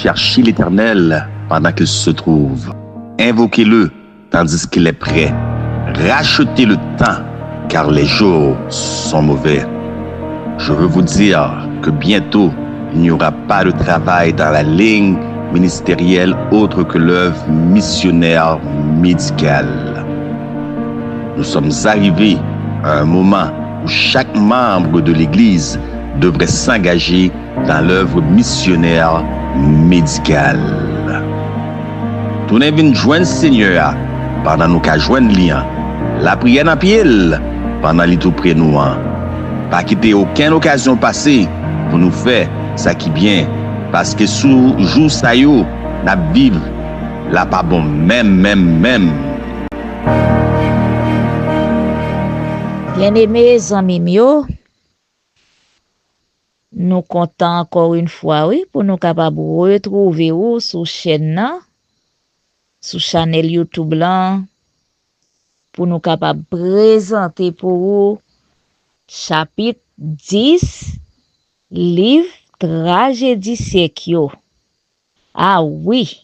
Cherchez l'Éternel pendant qu'il se trouve. Invoquez-le tandis qu'il est prêt. Rachetez le temps, car les jours sont mauvais. Je veux vous dire que bientôt, il n'y aura pas de travail dans la ligne ministérielle autre que l'œuvre missionnaire médicale. Nous sommes arrivés à un moment où chaque membre de l'Église devrait s'engager dans l'œuvre missionnaire médicale. Tout n'est venu joindre Seigneur pendant nous qu'à joindre lien. La prière dans pied pendant les tout près nous. Pas quitter aucune occasion passée pour nous faire ça qui bien. Parce que sous jour ça yo, n'a vivre là pas bon même. Bien-aimés amis mio, nous comptons encore une fois oui pour nous capables retrouver ou sur chaîne là, sur channel YouTube là, pour nous capables présenter pour vous chapitre 10 livre tragédie siècle. Ah oui,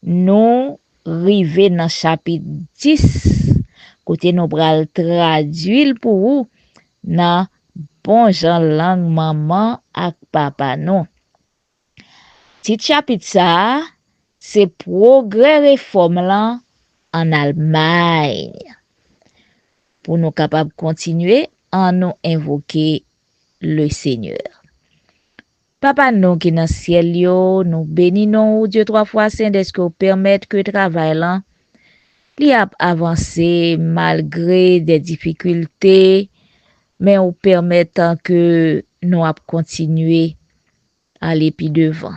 nous rivé dans chapitre 10 côté nous pral traduire pour vous dans bon Jean langue maman ak papa non. Petit chapitre ça, c'est progrès réforme là en Allemagne. Pour nous capables continuer en nous invoquer le Seigneur. Papa nous qui dans ciel yo, nous bénissons Dieu 3 fois saint est-ce que permettre que travail là li a avancé malgré des difficultés mais ou permettant que nous a continuer aller puis devant.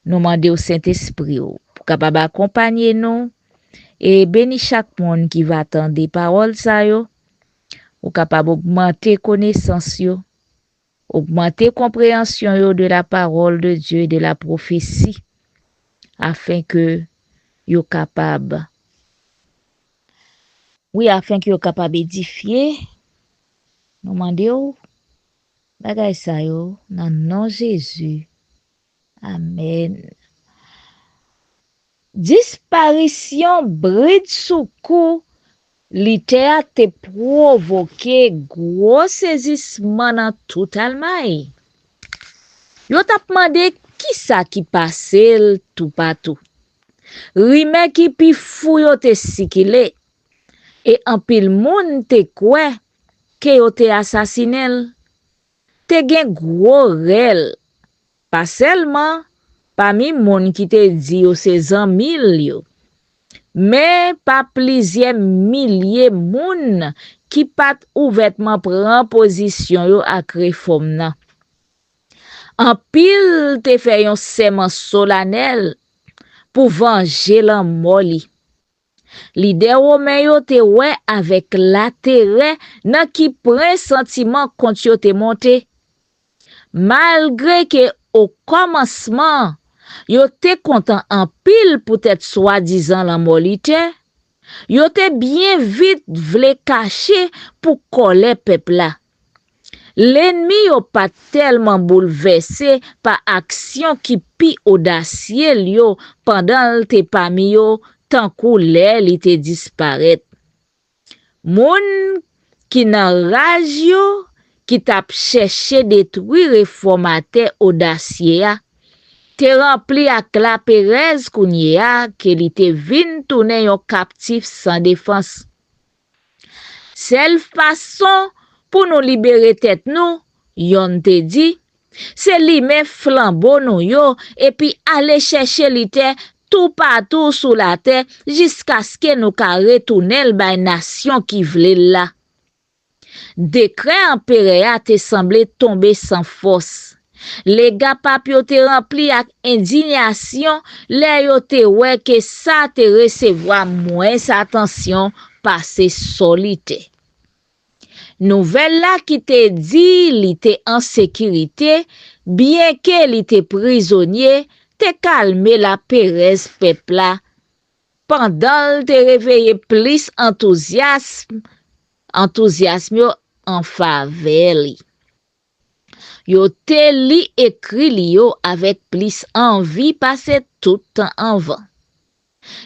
Nous demander au Saint-Esprit pour capable accompagner nous et bénir chaque monde qui va attendre des paroles ça yo, ou capable augmenter connaissance yo, augmenter compréhension yo de la parole de Dieu et de la prophétie afin que yo capable édifier nous demander bagay ça yo dans nom Jésus. Amen. Disparition bride soukou li te provoqué gros saisissement dans toute Allemagne. Yo t'a demandé qui ça qui passait tout partout. Rime qui pi fou yo te sikile et en pile moun te kwe que yo te assassiné. Te gen gros rel. Pas seulement parmi moun qui te dit yo se zanmil yo, mais pas plusieurs milliers moun qui pat ouvertement prend position yo ak réforme nan. En pile te fait yon serment solennel pour venger la moli. Leader romain yo te wè avec l'intérêt nan qui prend sentiment contre yo te monté. Malgré que au commencement, yo te content en pile pour être soi-disant la molité, yo te bien vite vle cacher pour coller peuple là. L'ennemi yo pas tellement bouleversé par action qui pi audacieux yo pendant te parmi yo tant kou l'air li te disparaît. Moun qui nan rage yo qui t'a cherché détruire réformateur audacieux te rempli ak la Perez kounye que li te vin tourner yon captif sans défense. Seule façon pour nous libérer tête nous, yon te dit, c'est li men flambeau nou yo et puis aller chercher li te tout partout sous la terre jusqu'à ce que nous ka retourner bay nation qui vle la. Décret impérial te semblé tomber sans force. Les gars papio te rempli ak indignation, les yo te wè que ça te recevoir moins attention par ses solités. Nouvelle là qui te dit li te en sécurité, bien que li te prisonnier, te calmer la Perez peuple là. Pendant te réveiller plus enthousiasme en faveur li. Yo te li écrit li yo avec plus envie passer tout temps en van.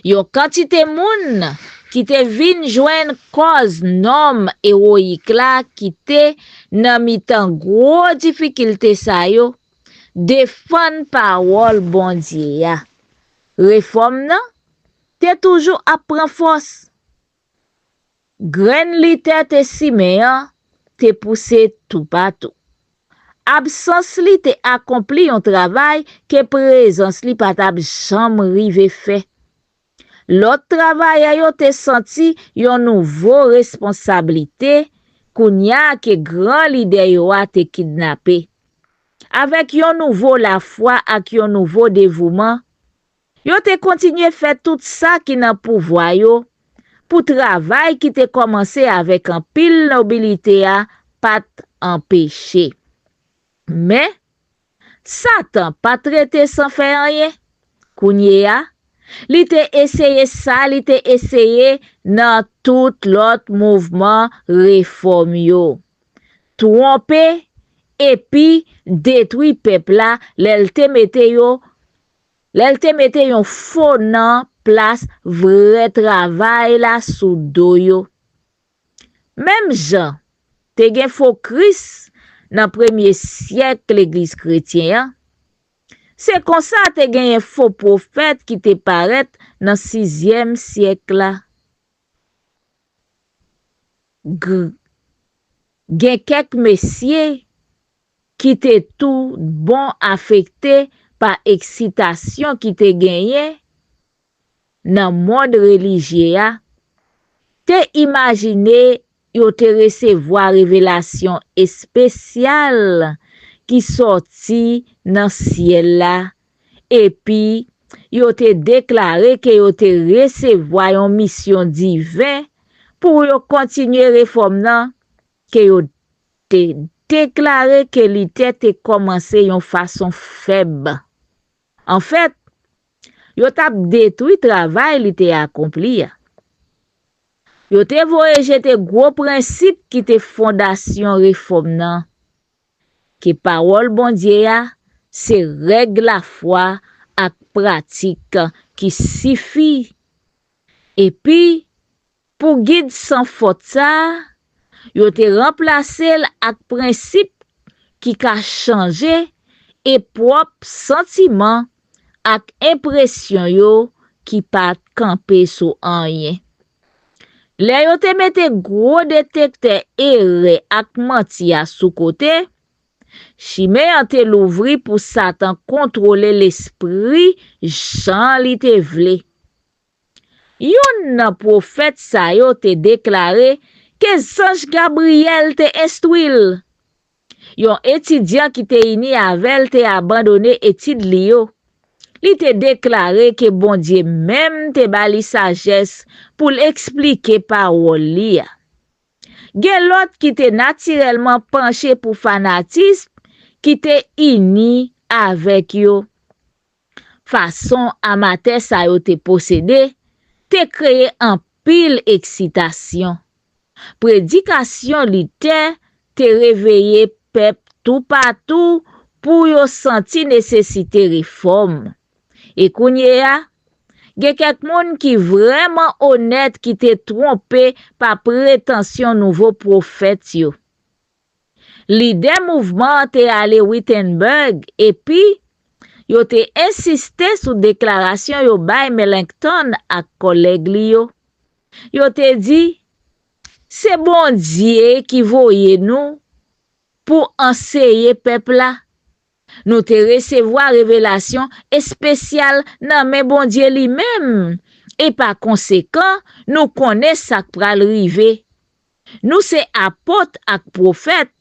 Yo quantité moun qui te vin joindre cause norme héroïque la qui te nan mitan gros difficulté sa yo défendre parole bon Dieu ya. Réforme nan te toujours apprend force. Graine li te Siméon te poussé tout partout. Absence li te accompli un travail que présence li pa tab jamais rive fait. L'autre travail a yo te senti yon nouveau responsabilité kounya ke grand leader yo a te kidnappé. Avec yon nouveau la foi ak yon nouveau dévouement, yo te continue fait tout ça qui nan pouvoir yo pour travail qui te commencé avec un pile nobilité a pat empêché. Mais Satan pas traité sans faire rien. Kounye a, li te essayé ça, li te essayé dans tout l'autre mouvement réforme yo. Tromper et puis détruit peuple là, l'el te mette yon faux nan place vrai travail la sous do yo. Même Jean, te gen faux Christ dans premier siècle l'église chrétienne. C'est comme ça te gen un faux prophète qui te paraît dans 6e siècle là. Gen quelques messieurs qui te tout bon affecté par excitation qui te gagné dans monde religieux ya. Te imaginer yo te recevoir révélation spéciale qui sorti dans ciel là et puis yo te déclaré que yo te recevoir une mission divine pour yo continuer réforme nan que yo te déclaré que li te commencé yon façon faible. En fait, yo tap détruit travail li te accompli. Yo te voye jete gros principe qui te fondation réforme nan. Que parole bon Dieu ya, c'est règle la foi ak pratique qui suffit. Et puis, pour guide sans faute ça, yo te remplacé ak principe qui ka changé et propre sentiment ak impression yo qui pa camper sou anyen. Le yo te mette gros détecteur erré ak menti a sous côté, Chiméon te l'ouvri pour Satan contrôler l'esprit Jean li te vle. Yon nan prophète sa yo te déclaré que Sange Gabriel te instruil. Yon étudiant qui te ini avec te abandonné étude li yo. Li te déclaré que bon Dieu même te bali sagesse pour l'expliquer parole li. Gen l'autre qui te naturellement penché pour fanatisme qui te ini avec yo. Façon amateur sa yo te possédé, te créé en pile excitation. Prédication li te réveillé peuple tout partout pour yo senti nécessité réforme. Et kounye ya, gen quelques moun qui vraiment honnête qui te trompé par prétention nouveau prophète yo. Leader mouvement te allé Wittenberg et puis yo te insisté sous déclaration yo bay Melanchthon ak collègue li yo. Yo te dit c'est bon Dieu qui voye nous pour enseigner peuple là. Nous te recevoir révélation spéciale nan men bon Dieu lui-même et par conséquent nous connaissons ça pral rive. Nous c'est apôtre ak prophète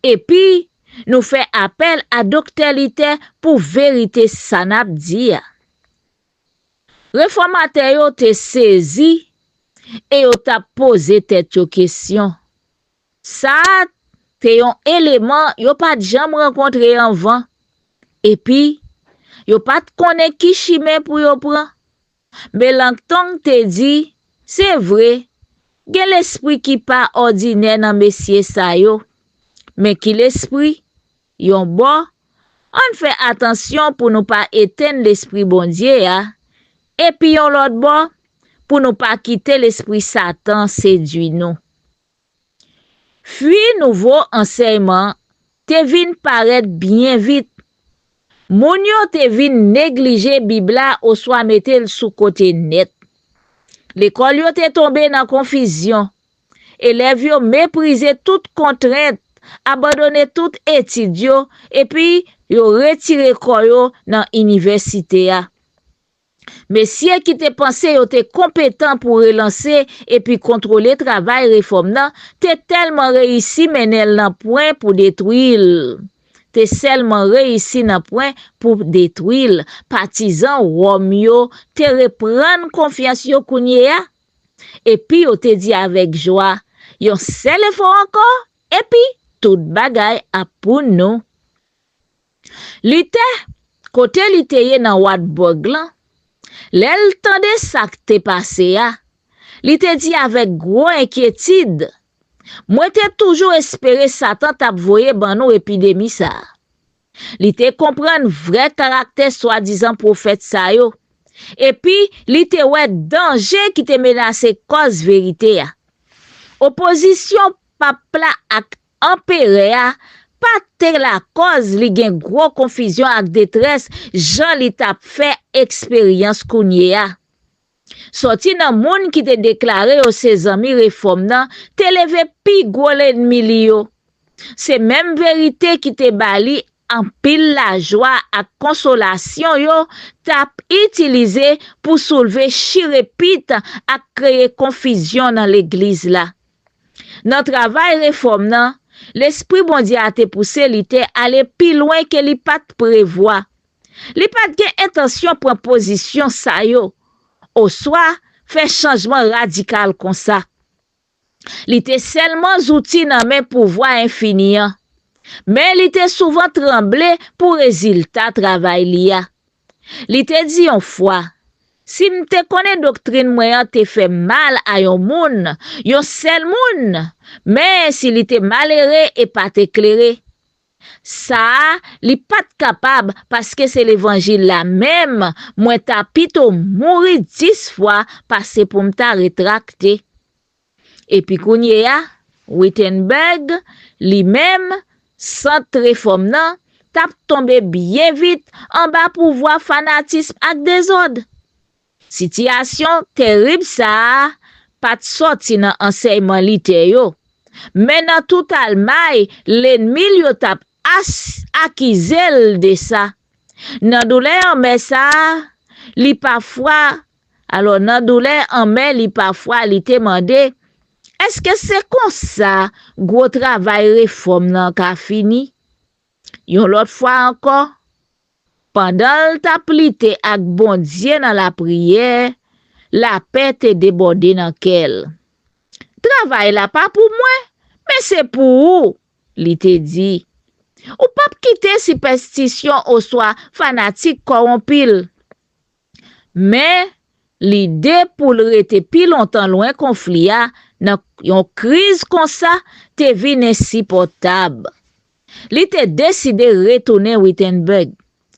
et puis nous fait appel à docteur littéraire pour vérité sanap dire. Réformateur yo te saisi et yo t'a posé tête yo question. Ça te yon élément yo pas jamais rencontré avant. Et puis yo pas connaît qui chimé pour yo prend. Melanchthon te dit, c'est vrai, gen l'esprit qui pas ordinaire dans messieurs sa yo, mais qui l'esprit yon bon, on fait attention pour nous pas éteindre l'esprit bon Dieu, ya. Et puis yon l'autre bon, pour nous pas quitter l'esprit Satan séduit nous. Fuit nouveau enseignement, te vin paraître bien vite. Moun yo te vin négliger Bibla ou soit mettre sous côté net. L'école yo te tombé dans confusion. Élèves yo méprisé toute contrainte, abandonné toute étude yo, et puis yo retiré koyo dans université ya. Messieurs qui te pensé yo te compétent pour relancer et puis contrôler travail réforme nan, te tellement réussi menel nan point pour détruire. Te seulement réussi nan point pour détruire. Partisan Rome yo te reprendre confiance yo kounye ya. Et puis yo te dit avec joie, yon seul effort encore et puis tout bagay a pour nous. Li te côté li te ye nan Wartburg lan, l'el tande sa k te passé ya, li te dit avec gros inquiétude, moi te toujours espéré Satan tap voye ban nou épidémie sa. Li te comprendre vrai caractère soi-disant prophète sa yo. Et puis, li te wè danger qui te menace cause vérité ya. Opposition papla ak empire ya, pas te la cause li gen gros confusion ak détresse, Jean li tap fait expérience kounye ya. Sorti nan moun qui te déclaré au ses amis réforme nan, te leve pi gros l'ennemi li yo. C'est même vérité qui te bali en pile la joie ak consolation yo tap utilisé pour soulever chirépite ak créer confusion dans l'église là. Dans travail réforme nan, l'esprit bon Dieu a te poussé li te aller plus loin que li pat prévoit. Li pat gen intention prendre position sa yo. Au soit fait changement radical comme ça. Li te seulement outil nan men pouvoir infini. Mais li te souvent tremblé pour résultat travail li ya. Li te dit une fois, si m'te connais doctrine moyen te fait mal à yon moun, yon seul moun, mais si li te maléré et pas t'éclairé, ça, li pas capable parce que c'est l'évangile la même, moi ta pito mouri 10 fois parce pour m'ta rétracté. Et puis kounye ya, Wittenberg, lui-même, centre réforme nan, tap tombé bien vite en bas pouvoir fanatisme ak désordre. Situation terrible ça, pas sorti dans enseignement littéraire yo. Mais dans tout Allemagne, l'ennemi yo tap akizel de ça. Nan douleur mais ça, li parfois, alors nan douleur en mais li parfois li te mandé, est-ce que c'est comme ça, gros travail réforme nan ka fini? Yon l'autre fois encore, pendant le taplite ak bon Dieu dans la prière, la paix te débordé dans quel. Travail là pas pour moi, mais c'est pour ou, li te dit. Ou pas quitter superstition ou soit fanatique corrompil. Mais l'idée pour le rete pi longtemps loin conflit a, dans yon crise comme ça, te vin insupportable. Li te décidé retourner Wittenberg.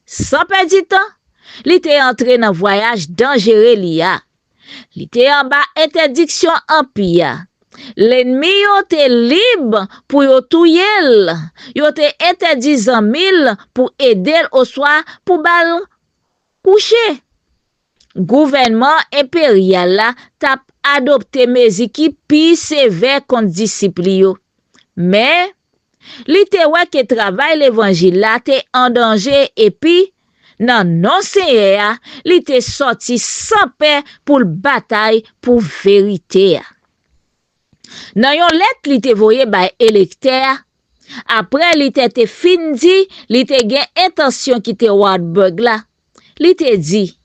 Sans perdre du temps, li te entré dans voyage dangereux li a. Li te en bas interdiction empire. L'ennemi yo te libre pour yo touyel. Yo te interdit 100,000 pour aider au soir pour bal coucher. Gouvernement impérial la tap adopté mesures qui pi sévère contre disciple yo. Mais li te wè que travail l'évangile la te en danger et puis nan non seigneur li te sorti sans paix pour bataille pour vérité. Nan yon lettre li te voye bay électeur, après li te fin di, li te gen intention qui te Wartburg la. Li te dit,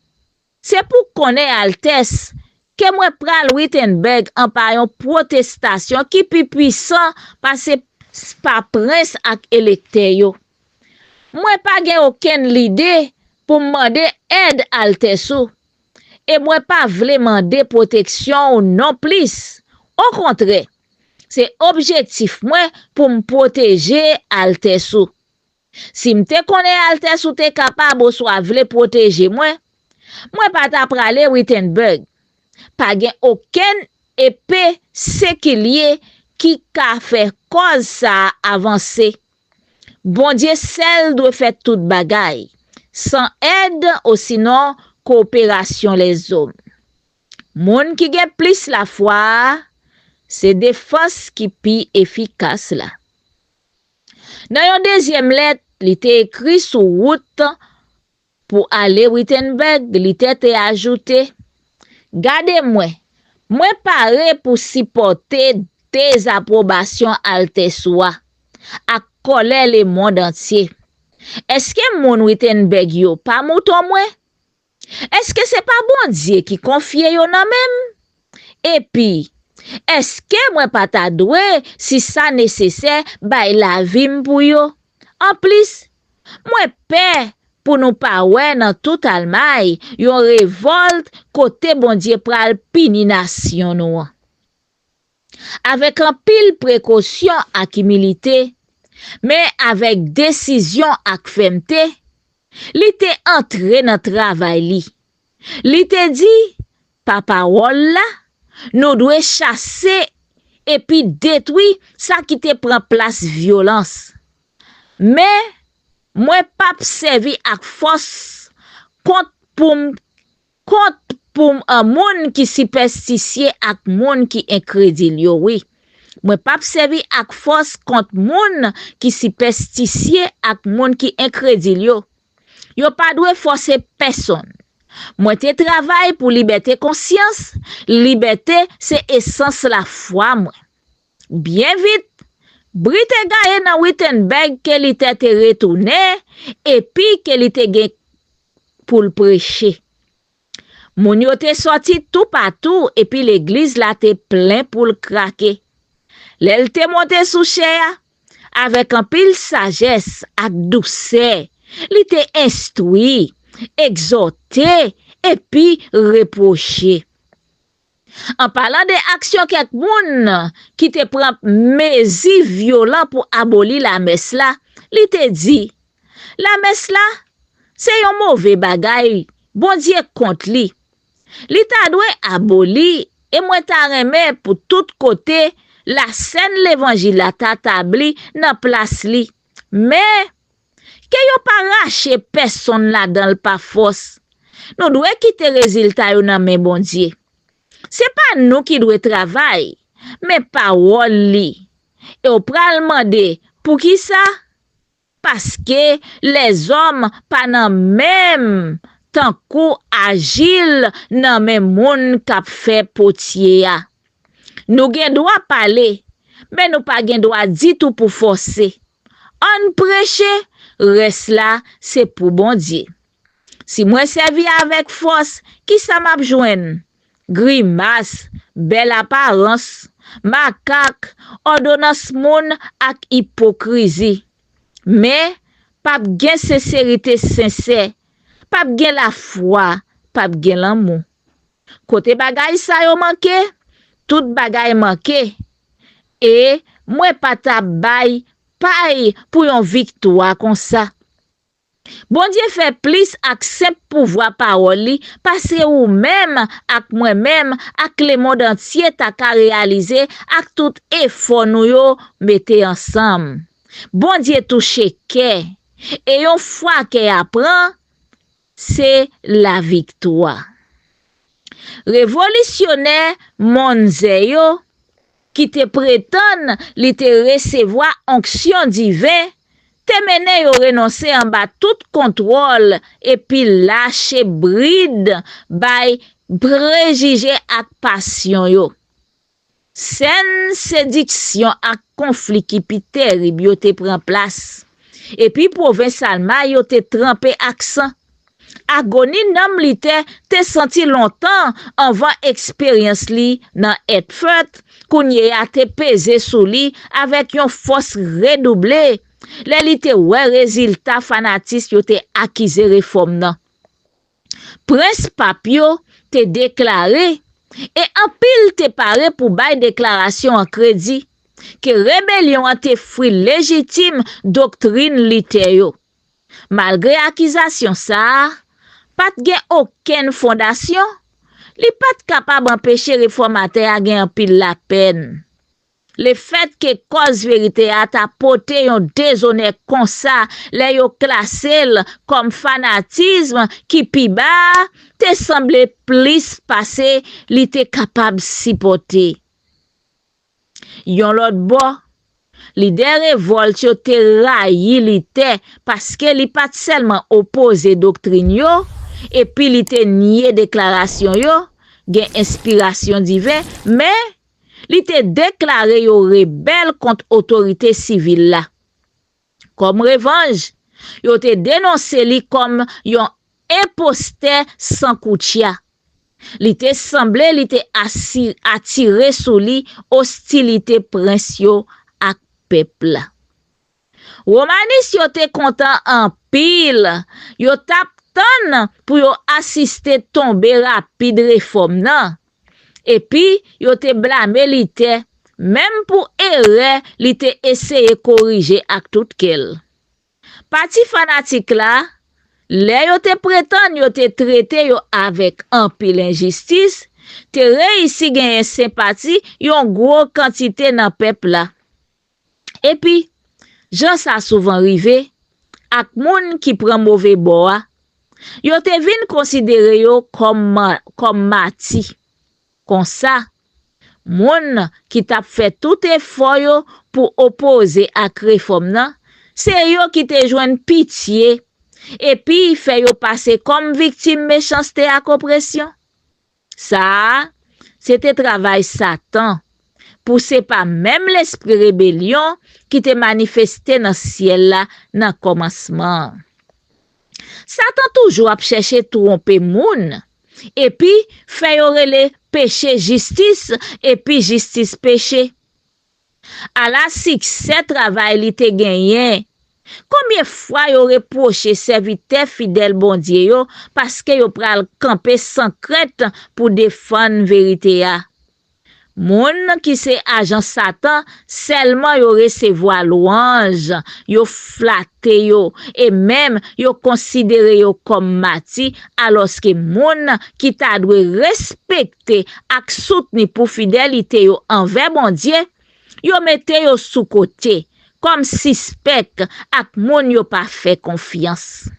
c'est pour connaître Altesse que moi pral Wittenberg en payon protestation qui pi puissant parce par prince ak électeur yo. Moi pas gen aucune l'idée pour demander aide Altesse et moi pas vle demander protection ou non plus. Au contraire, c'est objectif moi pour me protéger Altesse. Si m'te connaît Alter sou te capable ou soit vle protéger moi pas t'a prale Wittenberg. Pas gen aucun épée séquilier qui ka fait cause ça avancer. Bon Dieu seul doit faire toute bagaille. Sans aide ou sinon coopération les hommes. Moun qui gen plus la foi, c'est défense qui pi efficace là. Dans yon deuxième lettre, il était écrit sur route pour aller Wittenberg, il était ajouté: Gardez-moi, moi paré pour supporter des approbations altesoa à coller le monde entier. Est-ce que mon Wittenberg yo pas mouton moi? Est-ce que c'est pas bon Dieu qui confie yo nan même? Et puis, est-ce que moi pas ta doué si ça nécessaire bay la vim pour yo? En plus, moi père pour nous pas ouais dans toute Allemagne, yon révolte côté bon Dieu pral pini nation nou. Avec un pile précaution ak humilité, mais avec décision ak fermeté, li te entré dans travail li. Li te dit, pa parole la, nous doit chasser et puis détruire ça qui te prend place violence. Mais moi pas servi ak force contre pour un monde qui superstitieux ak monde qui incrédule yo oui. Moi pas servi ak force contre monde qui superstitieux ak monde qui incrédule yo. Yo pas doit forcer personne. Moi te travaille pour liberté conscience, liberté c'est essence la foi moi. Bien vite Brite gaye nan Wittenberg ke li te retourné et puis ke li te gen pour le prêcher. Moun yo te sorti tout partout et puis l'église la te plein pour le craquer. L'elle te monté sous chère avec un pile sagesse ak douceur. Li te instruit, exhorté et puis reproché. En parlant des actions quelques moun qui te prend mesures violent pour abolir la messe là, li te dit, la messe là, c'est yon mauvais bagay, bon Dieu contre li. Li ta dwe aboli, et moi ta remè pour tout côté, la scène l'évangile la ta tabli nan place li. Mais, que yon pa rache personne là dans le pas force. Nous doit quitter résultat yon nan men bon Dieu. C'est pas nous qui doit travailler, mais parole li. Et au pral mande, pour qui ça? Parce que les hommes pas nan même tant kou agile nan men moun kap fait potier ya. Nous gen droit parler, mais nous pas gen droit dit tout pour forcer. On prêche, reste là, c'est pour bon Dieu. Si moi servi avec force, qui ça m'a joindre? Grimace, belle apparence, macaque, ordonnance moun ak hypocrisie. Mais, pas gen sincérité sincère, pas gen la foi, pas gen l'amour. Côté bagay sa yo manqué, tout bagay manqué. Et, moi pas ta bay, paille pour yon victoire comme ça. Bon Dieu fait plus ak simple pouvoir parole li, parce ou même ak moi-même ak le monde entier ta ka réaliser ak tout effort nou yo mette ensemble. Bon Dieu touche ke, et yon foi ke apprend, c'est la victoire. Révolutionnaire Monzeyo qui te prétend li te recevoir onction divin, te mene yo renoncer en bas tout contrôle et puis lâcher bride bay préjugé ak passion yo. Sen séduction ak conflit qui pi terrible yo te prend place. Et puis provincialement yo te trempé accent. Agonie nam li te senti longtemps avant expérience li nan Hetford kounye a te pesé sous li avec yon force redoublée. Les te ouais résultat fanatisme yo te accusé réforme nan. Prince Papio te déclaré et en pile te paré pour bay déclaration en crédit. que rébellion a été fruit légitime doctrine littéo. Malgré accusation ça, pas gen aucune fondation, li pas capable d'empêcher réformateur à gen pile la peine. Le fait que cause vérité a tapoté yon déshonneur comme ça, les yo classé comme fanatisme qui pi bas, te semblé plus passé, li te capable supporter. Yon l'autre bo, li de révolte yo te rayi li te parce que li pas seulement opposé doctrine yo, et puis li te nié déclaration yo, gen inspiration divine, mais li te déclaré yo rebelle contre autorité civile la. Comme revanche, yo te dénoncé li comme yon imposteur sans koutia. Li te semblé li te attiré sous li hostilité prince yo ak peuple. Romanis yo te content en pile, yo tap ton pour yo assister tomber rapide réforme nan. Et puis, yo te blâme li te, même pour erreur, li te essayer corriger ak tout kel. Parti fanatique là, le yo te prétend yo te traité yo avec un pile injustice, te réussi gagner sympathie yon gros quantité dans peuple là. Et puis, gens ça souvent rivé ak moun qui prend mauvais bois, yo te vin considérer yo comme mati. Comme ça, moun qui t'a fait tout effort yo pour opposer ak réforme nan, c'est yo qui te joine pitié et puis fait yo passer comme victime méchanceté ak oppression. Ça, c'était travail Satan. Poussé par même l'esprit rébellion qui te manifesté dans ciel là dans commencement. Satan toujours a cherché tromper moun et puis fait yo rele péché justice et puis justice péché. À la succès travail li te gagné. Combien fois yo reproché serviteur fidèle bon Dieu yo parce que yo pral camper sans crainte pour défendre vérité a. Moun qui c'est agent Satan seulement yo recevoir louange, yo flatte yo et même yo considéré yo comme mati alors que moun qui t'a dû respecter ak soutenir pour fidélité yo envers bon Dieu, yo mette yo sous côté comme suspect ak moun yo pas fait confiance.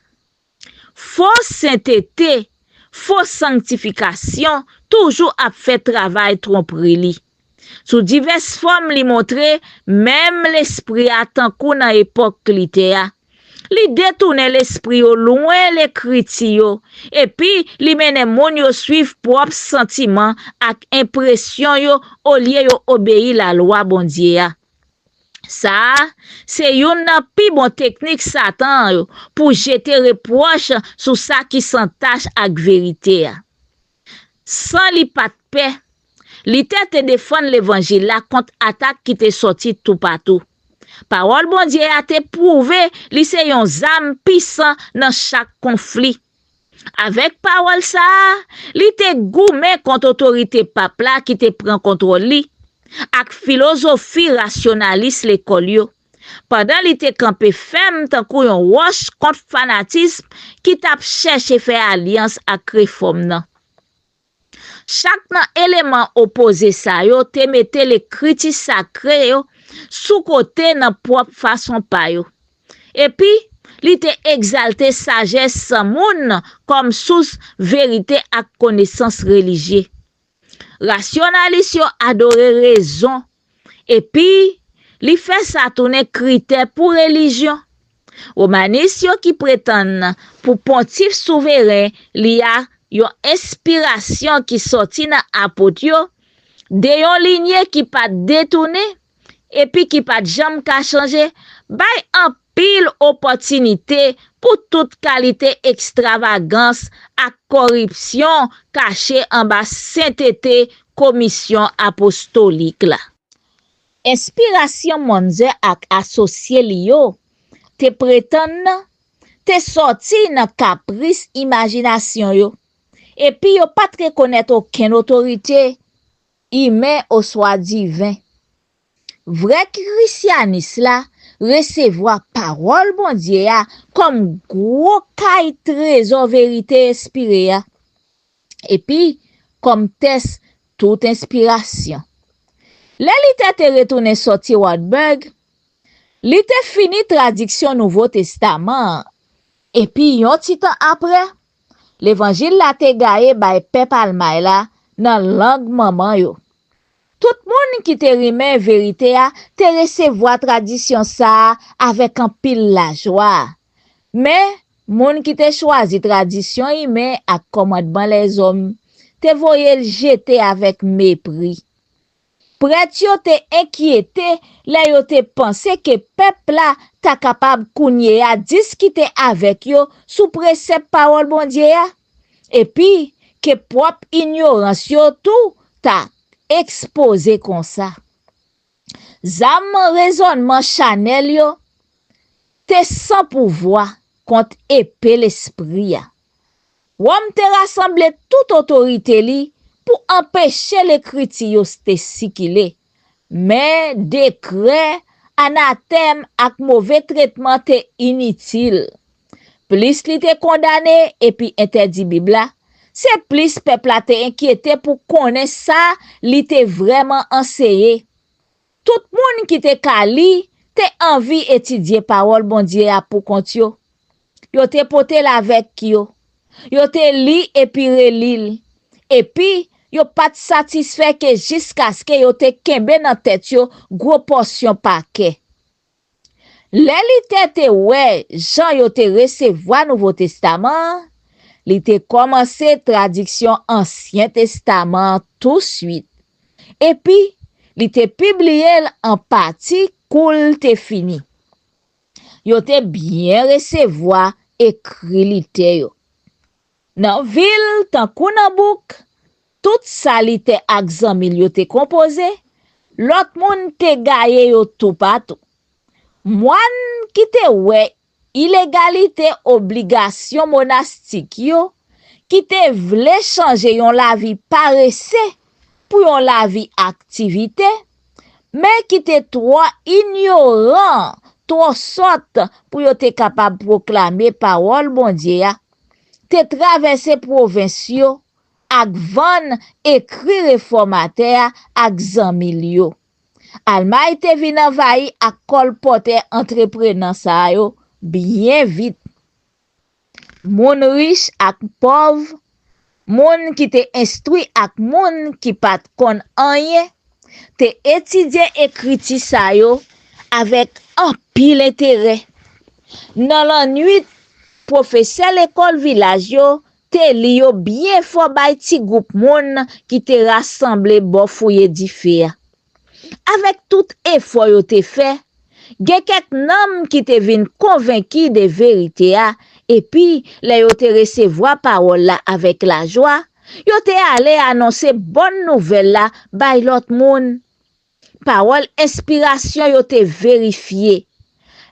Fausse sainteté, fausse sanctification toujours a fait travail tromperie li. Sous diverses formes li montre même l'esprit a tant kou nan époque li te a. Li détourne l'esprit au loin les critiques yo et puis li mène moun yo suivre propre sentiment ak impression yo au lieu yo obéir la loi bon Dieu a. Ça, c'est une pi bon technique Satan yo, pour jeter reproche sur ça qui s'entache avec vérité. Sans li pas de paix, li te défendre l'évangile là contre attaque qui te sorti tout partout. Parole bon Dieu a te prouvé li se yon zam puissant dans chaque conflit. Avec parole ça, li te goumé contre autorité pape là qui te prend contrôle li. Ak philosophie rationaliste l'école yo. Pendant li te campé ferme tant kou yon roche contre fanatisme qui t'a cherché faire alliance ak réforme nan. Chaque nan élément opposé ça yo te mette les critiques sacrées yo sous côté nan propre façon pa yo. Et puis li te exalté sagesse sans moun comme source vérité ak connaissance religieuse. Rationaliste yo adoré raison et puis li fait ça tourner critère pour religion. Romaniste yo qui prétendent pour pontife souverain li a yon inspiration qui sorti nan apôtre yo de yon lignée qui pas détourné et puis qui pas jam ka changer bay en pile opportunité pour toute qualité extravagance à corruption cachée en bas sainteté commission apostolique là. Inspiration monze ak associé li yo te prétend te sorti nan caprice imagination yo et puis yo pas reconnaître aucune autorité humaine au soit divin. vrai christianisme là, recevoir parole bon Dieu ya, comme gros caille trésor vérité inspiré ya. Et puis, comme test toute inspiration. Là, il te retourné sorti Wartburg, il te fini traduction Nouveau Testament. Et puis, yon ti temps après, l'évangile la te gaye bay peuple almay la, nan langue maman yo. Tout moun qui te remet vérité a, te recevoir tradition ça avec un pile la joie. Mais, moun qui te choisi tradition y mais à commandement les hommes, te voye le jeter avec mépris. Prêtre yo te inquiété, là yo te pensé que peuple la ta capable kounye a discuter avec yo sous précepte parole bon Dieu ya. Et puis, que propre ignorance yo tout ta exposé comme ça. Zam raisonnement Chanel yo, te sans pouvoir contre épée l'esprit ya. Wam te rassemble toute autorité li pour empêcher l'écriture te sikile. Mais décret, anathème ak mauvais traitement te inutile. Plus li te condamné et puis interdit Bibla, c'est plus peuple a te inquiété pour connaître ça, li te vraiment enseigné. Tout moun qui te kali, te envie étudier parole bon Dieu a pour compte yo. Yo te pote la avec yo. Yo te li et puis relil. Et puis, yo pas satisfait que jusqu'à ce que yo te kembe nan tête yo gros portion paquet. Lè li te ouais, Jean yo te recevoir Nouveau Testament, li te commencé traduction Ancien Testament tout suite. Et puis, li te publié en partie cool te fini. Yo te bien recevoir écrit li te yo. Nan ville tan kou nan bouk, tout sa li te ak zanmil yo te compose, lot moun te gaye yo tout patou. Moine qui te ouais illégalité obligation monastique yo, qui te vle changer yon la vie paresse pour yon la vie activité, mais qui te trop ignorant, trop sot pour yo te capable proclamer parole bon Dieu ya. Te traverse province yo ak van écrit réformateur ak zanmil yo. Almay te vin envahi ak kolpote entrepreneur sa yo bien vite. Moun riche ak pauvre, moun qui te instruit ak moun qui pat kon anye, te étudier écriti sa yo avec un pile intérêt. Nan la nuit, professeur l'école village yo te li yo bien fort bay ti groupe moun qui te rassemble bo foyer di fe. Avec tout effort yo te fait, gen kek nam qui te vin convaincu de vérité a, et puis les yo te recevoir parole la avec la joie, yo te allé annoncer bonne nouvelle la bay l'autre moun. Parole inspiration yo te vérifié.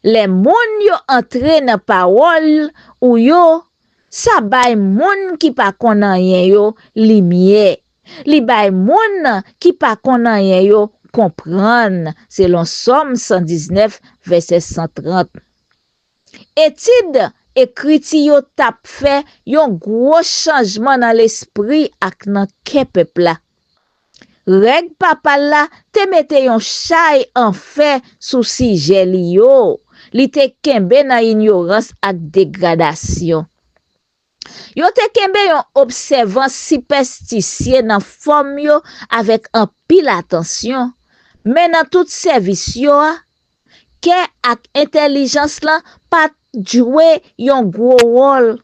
Les moun yo entre nan parole ou yo, sa bay moun qui pa konan yen yo lumière. Li bay moun qui pa konan yen yo comprendre selon Somme 119 verset 130. Étude écriti yo tap fait yon gros changement dans l'esprit ak nan ke peuple la. Règ papa la te mette yon chay en fait sous sujet li yo. Li te kembe nan ignorance ak dégradation. Yo te kembe yon observance superstitieux nan forme yo avec un pile attention. Mais dans tout service yo, ke ak intelligence la pat jouer yon gros rôle.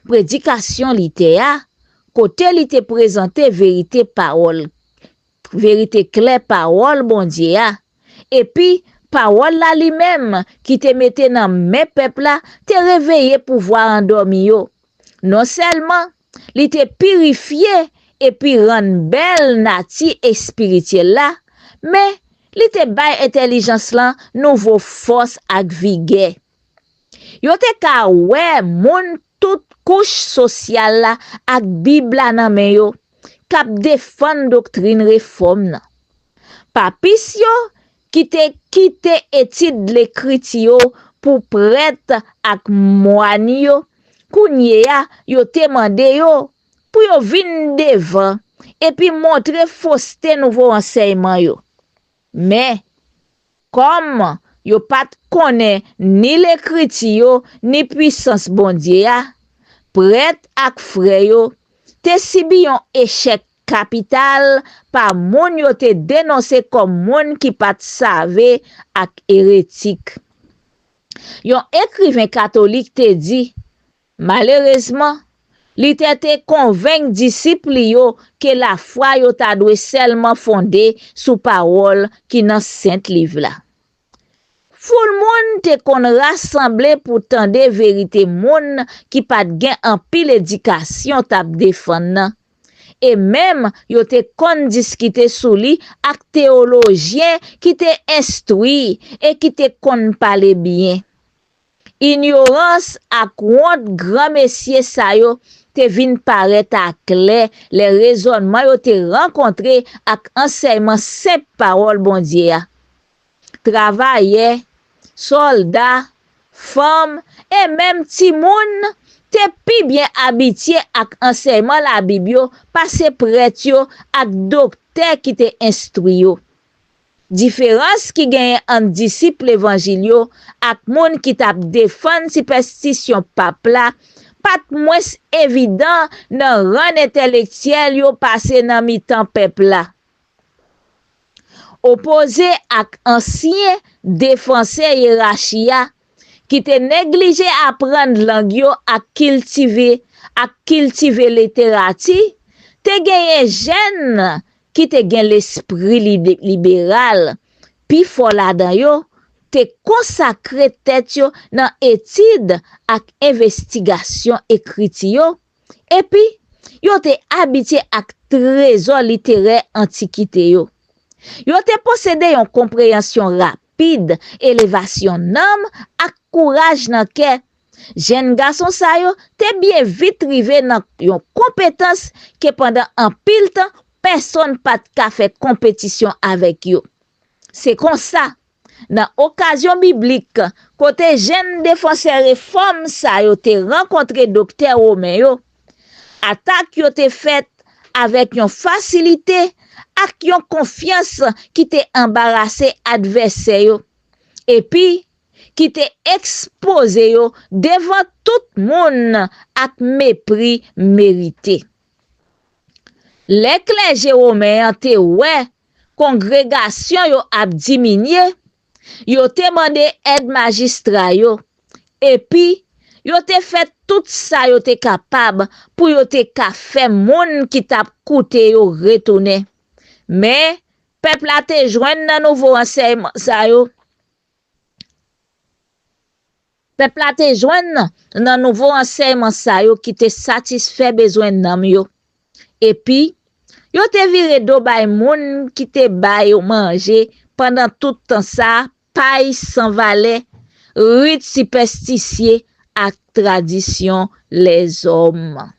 Prédication li te a, côté li te présenter vérité parole. Vérité claire parole bon Dieu a. Et puis parole la li même qui te mette nan mes peuple la te réveiller pouvoir endormi yo. Non seulement li te purifié et puis rend belle nati et spirituel la, mais li te bay intelligence la nouveau force ak vigueur. Yo te ka wè moun tout couche sociale la ak Bible nan men yo kap défend doctrine réforme nan. Papis yo qui te quitté étude l'écriture pour prêtre ak moine yo, kounye ya yo te mande yo pour yo vin devant et puis montrer fausseté nouveau enseignement yo. Mais comme yo pat connaît ni l'écriture ni puissance bon Dieu ya, prêtre ak frère yo te sibi yon échec capital par moun yo te dénoncé comme moun qui pat save ak hérétique. Yon écrivain catholique te dit, malheureusement, li te convainc disciples yo que la foi yo ta dwe seulement fondée sous parole qui dans saint livre là. Foul moun te kon rassemble pour tande vérité moun qui pat gen en pile éducation tap défend nan. Et même yo te kon discuter sou li ak théologien qui te instruit et qui te kon parler bien. Ignorance ak honte grand messieurs sa yo te vin paraître à clair les raisonnements yo te rencontré ak enseignement simple parole bon Dieu. Travailleur, soldat, femme et même ti moun te pi bien habitué ak enseignement la Bible parce prêtre yo ak docteur qui te instruit yo. Différence qui gagne entre disciple évangile yo ak moun qui tap défend superstition pape la pat moins évident dans rang intellectuel yo passé dans mi-temps peuple la. Opposé ak ancien défenseur hiérarchia qui te négligé apprendre langue yo ak cultiver littérature, te gagné jeune qui te gen l'esprit libéral, pi fort là-dedans yo, te consacré tête yo dans étude ak investigation écrite yo, et puis yo te habitué ak trésor littéraire antiquité yo. Yo te possédé une compréhension rapide, élévation d'âme ak courage nan ke. Jeune garçon sa yo te bien vite rivé nan yon compétence que pendant un pile temps personne pat ka fait compétition avec yo. C'est comme ça, dans occasion biblique, côté jeune défenseur réforme sa yo te rencontré docteur Romain yo, attaque yo te fait avec yon facilité ak yon confiance qui te embarrassé adversaire yo, et puis qui te exposé yo devant tout moun ak mépris mérité. Les clergés romains te ouais congrégation yo ap diminué, yo te mandé aide magistrat yo, et puis yo te fait tout ça yo te capable pour yo te ka fait moun qui t'a coûté yo retourner. Mais peuple a te joindre dans nouveau enseignement ça yo. Peuple a te joindre dans nouveau enseignement ça yo qui te satisfait besoin nam yo. Et puis yo te viré do bay moun qui te bay yo manger pendant tout temps ça, paille sans valet, rite superstitieux ak tradition les hommes.